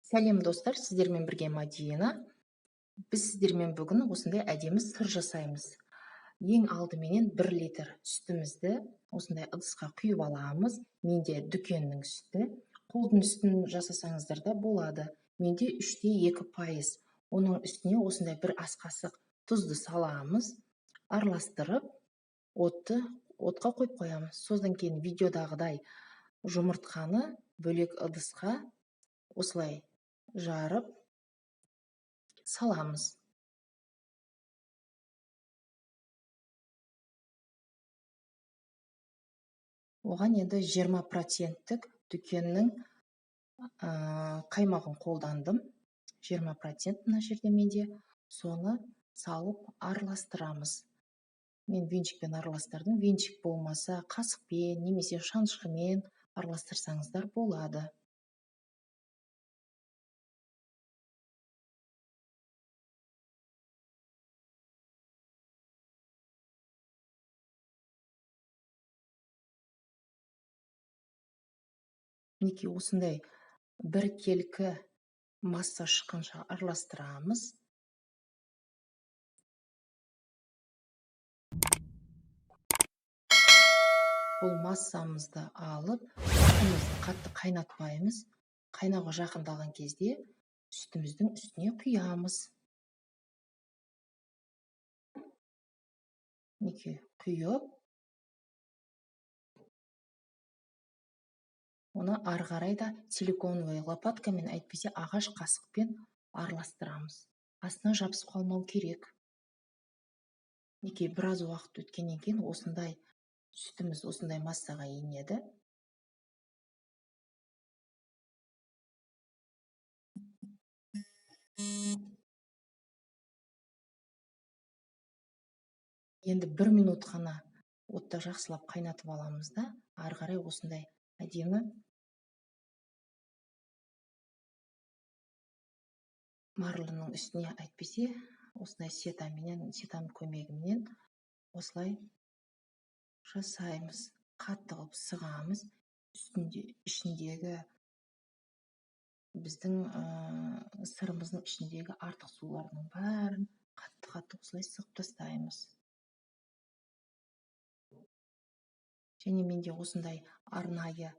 Сәлем достар, сіздермен бірге Мадина. Біз сіздермен бүгін осындай әдемі сыр жасаймыз. Ең алдыменен 1 литр сүтімізді осындай ыдысқа құйып аламыз. Менде дүкеннің сүті, қолдың сүтін жасасаңыздар да болады. Менде 3,2%. Оның үстіне осындай 1 ас қасық тұзды саламыз, араластырып, отқа қойып қоямыз. Содан кейін видеодағыдай жұмыртқаны бөлек ыдысқа осылай жарып саламыз. Оған енді 20% дүкеннің қаймағын қолдандым. 20% мына жерде менде. Соны салып араластырамыз. Мен венчикпен араластырдым. Венчик болмаса қасықпен немесе шанышқымен араластырсаңыздар болады. Мінекей осындай біркелкі масса шыққанша араластырамыз. Бұл массамызды алып, сүтімізді қатты қайнатпаймыз. Қайнауға жақындаған кезде сүтіміздің үстіне құямыз. Мінекей құйып, оны ары қарай да силиконовый лопаткамен, әйтпесе ағаш қасықпен араластырамыз. Астына жабысып қалмау керек. Мінекей біраз уақыт өткеннен кейін осындай сүтіміз осындай массаға енеді. Енді 1 минут қана отта жақсылап қайнатып аламыз да, ары қарай осындай әдемі марлының үстіне, әйтпесе осындай сетаның көмегімен осылай жасаймыз. Қатты қылып сығамыз. Ішіндегі біздің сырымыздың ішіндегі артық сулардың бәрін қатты осылай сығып тастаймыз. Және менде осындай арнайы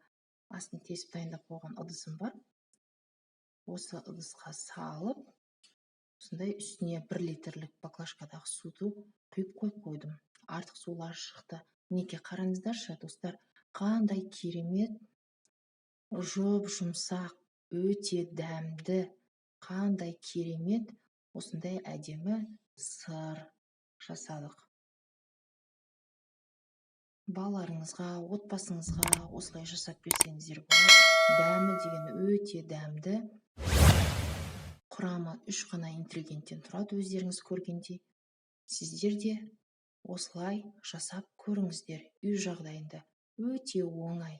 астын тесіп дайындап қойған ыдысым бар. Осы ыдысқа салып, осындай үстіне 1 литрлік баклажкадағы суды құйып қойдым. Артық сулар шықты. Мінекей қараңыздаршы, достар, қандай керемет, жұмсақ, өте дәмді, қандай керемет осындай әдемі сыр жасадық. Балаларыңызға, отбасыңызға осылай жасап берсеңіздер болады. Дәмі деген өте дәмді. Құрамы 3 қана ингредиенттен тұрады, өздеріңіз көргендей. Сіздер де осылай жасап көріңіздер. Үй жағдайында өте оңай.